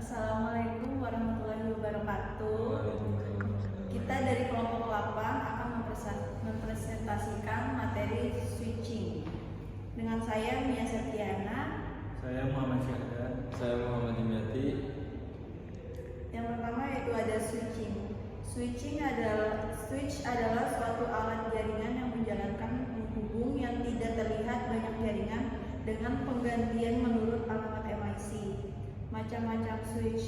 Assalamualaikum warahmatullahi wabarakatuh. Kita dari kelompok 8 akan mempresentasikan materi switching. Dengan saya Mia Septiana. Saya Muhammad Syahdan. Saya Muhammad Dimyati. Yang pertama yaitu ada switching. Switch adalah suatu alat jaringan yang menjalankan penghubung yang tidak terlihat banyak jaringan dengan penggantian menurut alamat MIC. Macam-macam switch.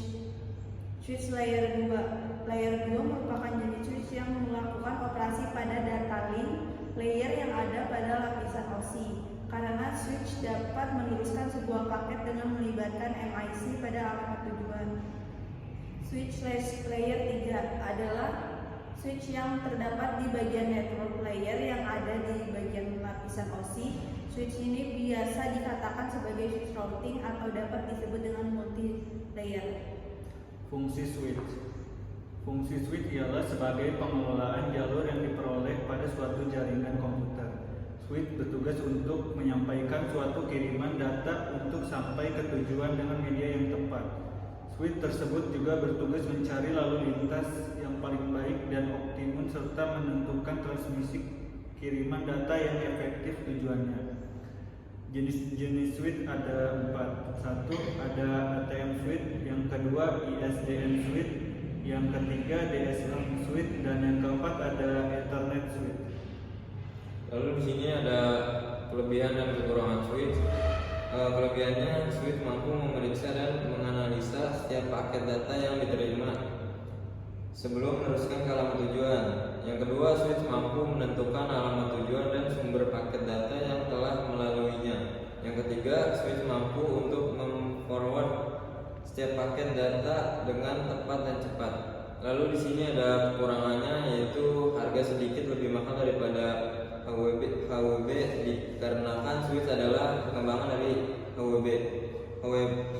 Switch layer 2. Layer 2 merupakan jenis switch yang melakukan operasi pada data link layer yang ada pada lapisan OSI. Karena switch dapat meneruskan sebuah paket dengan melibatkan MIC pada alamat tujuan. Switch layer 3 adalah switch yang terdapat di bagian network layer yang ada di bagian lapisan OSI. Switch ini biasa dikatakan sebagai switch routing atau dapat disebut dengan multi layer. Fungsi switch ialah sebagai pengelolaan jalur yang diperoleh pada suatu jaringan komputer. Switch bertugas untuk menyampaikan suatu kiriman data untuk sampai ke tujuan dengan media yang tepat. Switch tersebut juga bertugas mencari lalu lintas yang paling baik dan optimum serta menentukan transmisi kiriman data yang efektif tujuannya. Jenis switch ada 4. Satu, ada ATM switch, yang kedua ISDN switch, yang ketiga DSL switch, dan yang keempat ada Ethernet switch. Lalu di sini ada kelebihan dan kekurangan switch. Kelebihannya, switch mampu memeriksa dan menganalisa setiap paket data yang diterima sebelum meneruskan ke alamat tujuan. Yang kedua, switch mampu menentukan alamat tujuan dan sumber paket data yang telah melaluinya. Yang ketiga, switch mampu untuk memforward setiap paket data dengan tepat dan cepat. Lalu di sini ada kekurangannya, yaitu harga sedikit lebih mahal daripada HWB dikarenakan switch adalah pengembangan dari HWB.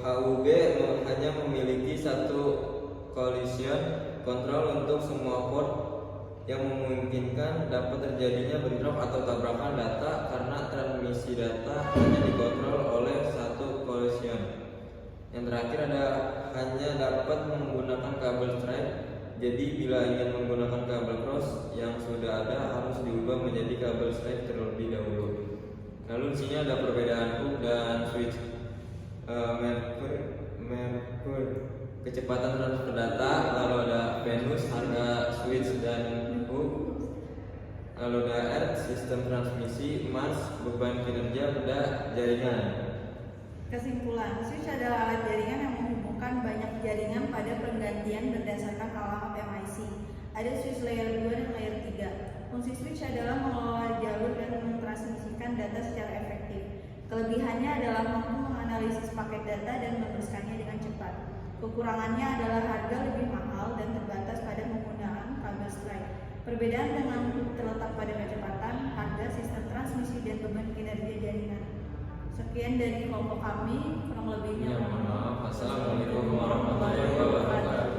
HWB hanya memiliki satu collision control untuk semua port yang memungkinkan dapat terjadinya bentrok atau tabrakan data karena transmisi data hanya dikontrol oleh satu collision. Yang terakhir hanya dapat menggunakan kabel straight. Jadi bila ingin menggunakan kabel cross yang sudah ada harus diubah menjadi kabel straight terlebih dahulu. Lalu di sini ada perbedaan hook dan switch. Merkur kecepatan transfer data, lalu ada Venus harga switch dan hook, lalu ada Earth sistem transmisi, Mars beban kinerja pada jaringan. Kesimpulan, switch adalah alat jaringan yang menghubungkan banyak jaringan pada penggantian berdasarkan alamat MIC. Ada switch layer 2 dan layer 3. Fungsi switch adalah mengelola jalur dan mentransmisikan data secara efektif. Kelebihannya adalah mampu menganalisis paket data dan meneruskannya dengan cepat. Kekurangannya adalah harga lebih mahal dan terbatas pada penggunaan kabel straight. Perbedaan dengan terletak pada kecepatan, harga, sistem transmisi, dan beban kinerja jaringan. Sekian dari kelompok kami, kurang lebihnya Assalamualaikum warahmatullahi wabarakatuh.